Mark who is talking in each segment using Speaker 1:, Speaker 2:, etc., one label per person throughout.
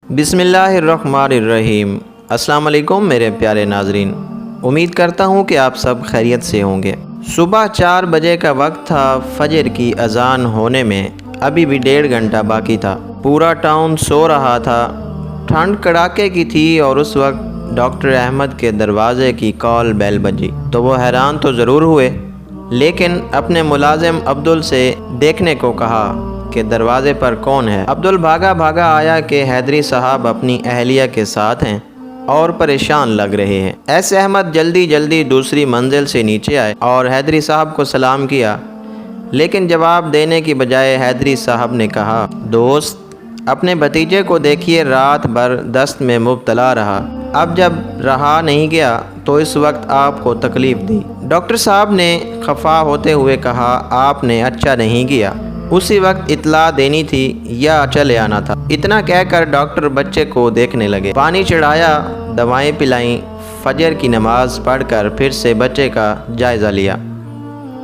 Speaker 1: بسم اللہ الرحمن الرحیم۔ السلام علیکم میرے پیارے ناظرین، امید کرتا ہوں کہ آپ سب خیریت سے ہوں گے۔ صبح 4 بجے کا وقت تھا، فجر کی اذان ہونے میں ابھی بھی 1.5 گھنٹہ باقی تھا۔ پورا ٹاؤن سو رہا تھا، ٹھنڈ کڑاکے کی تھی اور اس وقت ڈاکٹر احمد کے دروازے کی کال بیل بجی تو وہ حیران تو ضرور ہوئے، لیکن اپنے ملازم عبدل سے دیکھنے کو کہا کہ دروازے پر کون ہے۔ عبدل بھاگا بھاگا آیا کہ حیدری صاحب اپنی اہلیہ کے ساتھ ہیں اور پریشان لگ رہے ہیں۔ ایس احمد جلدی جلدی دوسری منزل سے نیچے آئے اور حیدری صاحب کو سلام کیا، لیکن جواب دینے کی بجائے حیدری صاحب نے کہا، دوست اپنے بھتیجے کو دیکھیے، رات بھر دست میں مبتلا رہا، اب جب رہا نہیں گیا تو اس وقت آپ کو تکلیف دی۔ ڈاکٹر صاحب نے خفا ہوتے ہوئے کہا، آپ نے اچھا نہیں کیا، اسی وقت اطلاع دینی تھی یا چلے آنا تھا۔ اتنا کہہ کر ڈاکٹر بچے کو دیکھنے لگے، پانی چڑھایا، دوائیں پلائیں، فجر کی نماز پڑھ کر پھر سے بچے کا جائزہ لیا۔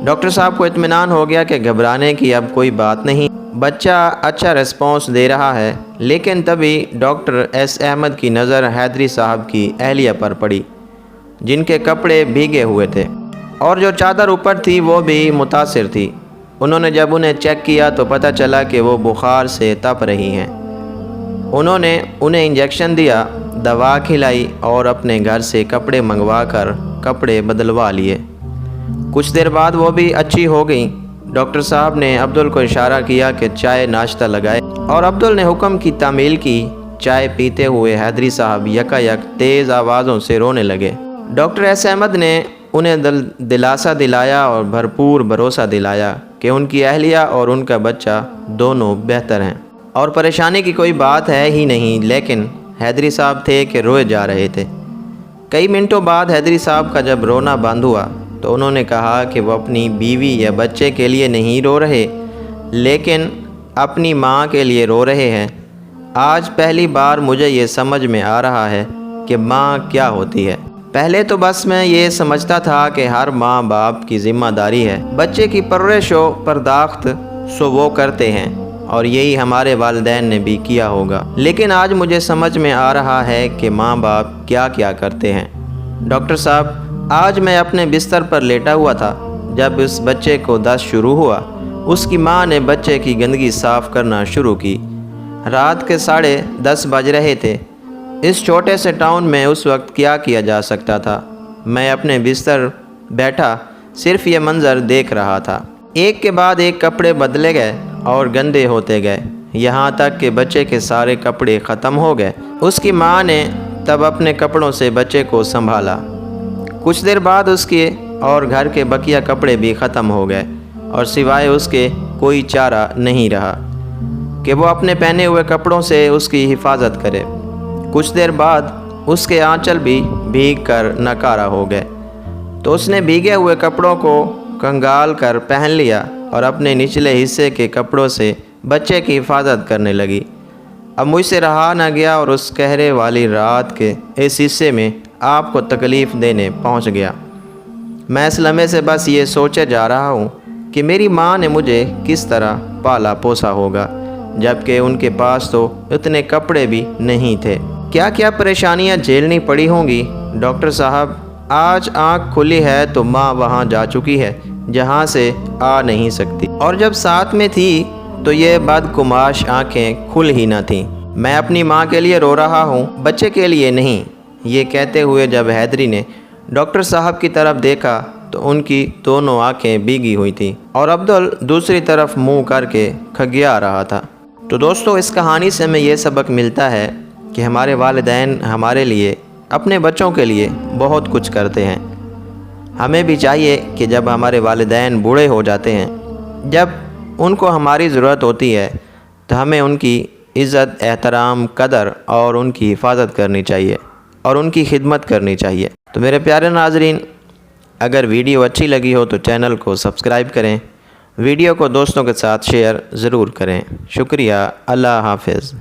Speaker 1: ڈاکٹر صاحب کو اطمینان ہو گیا کہ گھبرانے کی اب کوئی بات نہیں، بچہ اچھا ریسپانس دے رہا ہے۔ لیکن تبھی ڈاکٹر ایس احمد کی نظر حیدری صاحب کی اہلیہ پر پڑی، جن کے کپڑے بھیگے ہوئے تھے اور جو چادر اوپر تھی وہ بھی متاثر تھی۔ انہوں نے جب انہیں چیک کیا تو پتہ چلا کہ وہ بخار سے تپ رہی ہیں۔ انہوں نے انہیں انجیکشن دیا، دوا کھلائی اور اپنے گھر سے کپڑے منگوا کر کپڑے بدلوا لیے۔ کچھ دیر بعد وہ بھی اچھی ہو گئیں۔ ڈاکٹر صاحب نے عبدل کو اشارہ کیا کہ چائے ناشتہ لگائے اور عبدل نے حکم کی تعمیل کی۔ چائے پیتے ہوئے حیدری صاحب یکا یک تیز آوازوں سے رونے لگے۔ ڈاکٹر ایس احمد نے انہیں دلاسا دلایا اور بھرپور بھروسہ دلایا کہ ان کی اہلیہ اور ان کا بچہ دونوں بہتر ہیں اور پریشانی کی کوئی بات ہے ہی نہیں۔ لیکن حیدری صاحب تھے کہ روئے جا رہے تھے۔ کئی منٹوں بعد حیدری صاحب کا جب رونا بند ہوا تو انہوں نے کہا کہ وہ اپنی بیوی یا بچے کے لیے نہیں رو رہے، لیکن اپنی ماں کے لیے رو رہے ہیں۔ آج پہلی بار مجھے یہ سمجھ میں آ رہا ہے کہ ماں کیا ہوتی ہے۔ پہلے تو بس میں یہ سمجھتا تھا کہ ہر ماں باپ کی ذمہ داری ہے، بچے کی پرورش و پرداخت سو وہ کرتے ہیں، اور یہی ہمارے والدین نے بھی کیا ہوگا۔ لیکن آج مجھے سمجھ میں آ رہا ہے کہ ماں باپ کیا کیا کرتے ہیں۔ ڈاکٹر صاحب، آج میں اپنے بستر پر لیٹا ہوا تھا جب اس بچے کو دست شروع ہوا۔ اس کی ماں نے بچے کی گندگی صاف کرنا شروع کی۔ رات کے 10:30 بج رہے تھے۔ اس چھوٹے سے ٹاؤن میں اس وقت کیا کیا جا سکتا تھا؟ میں اپنے بستر بیٹھا صرف یہ منظر دیکھ رہا تھا۔ ایک کے بعد ایک کپڑے بدلے گئے اور گندے ہوتے گئے، یہاں تک کہ بچے کے سارے کپڑے ختم ہو گئے۔ اس کی ماں نے تب اپنے کپڑوں سے بچے کو سنبھالا۔ کچھ دیر بعد اس کے اور گھر کے بقیہ کپڑے بھی ختم ہو گئے اور سوائے اس کے کوئی چارہ نہیں رہا کہ وہ اپنے پہنے ہوئے کپڑوں سے اس کی حفاظت کرے۔ کچھ دیر بعد اس کے آنچل بھی بھیگ کر ناکارہ ہو گئے، تو اس نے بھیگے ہوئے کپڑوں کو کنگال کر پہن لیا اور اپنے نچلے حصے کے کپڑوں سے بچے کی حفاظت کرنے لگی۔ اب مجھ سے رہا نہ گیا اور اس قہرے والی رات کے اس حصے میں آپ کو تکلیف دینے پہنچ گیا۔ میں اس لمحے سے بس یہ سوچے جا رہا ہوں کہ میری ماں نے مجھے کس طرح پالا پوسا ہوگا، جبکہ ان کے پاس تو اتنے کپڑے بھی نہیں تھے۔ کیا کیا پریشانیاں جھیلنی پڑی ہوں گی۔ ڈاکٹر صاحب، آج آنکھ کھلی ہے تو ماں وہاں جا چکی ہے جہاں سے آ نہیں سکتی، اور جب ساتھ میں تھی تو یہ بدگماش آنکھیں کھل ہی نہ تھیں۔ میں اپنی ماں کے لیے رو رہا ہوں، بچے کے لیے نہیں۔ یہ کہتے ہوئے جب حیدری نے ڈاکٹر صاحب کی طرف دیکھا تو ان کی دونوں آنکھیں بھیگی ہوئی تھیں اور عبدل دوسری طرف منہ کر کے کھگیا رہا تھا۔ تو دوستو، اس کہانی سے ہمیں یہ سبق ملتا ہے کہ ہمارے والدین ہمارے لیے، اپنے بچوں کے لیے بہت کچھ کرتے ہیں۔ ہمیں بھی چاہیے کہ جب ہمارے والدین بوڑھے ہو جاتے ہیں، جب ان کو ہماری ضرورت ہوتی ہے، تو ہمیں ان کی عزت، احترام، قدر اور ان کی حفاظت کرنی چاہیے اور ان کی خدمت کرنی چاہیے۔ تو میرے پیارے ناظرین، اگر ویڈیو اچھی لگی ہو تو چینل کو سبسکرائب کریں، ویڈیو کو دوستوں کے ساتھ شیئر ضرور کریں۔ شکریہ، اللہ حافظ۔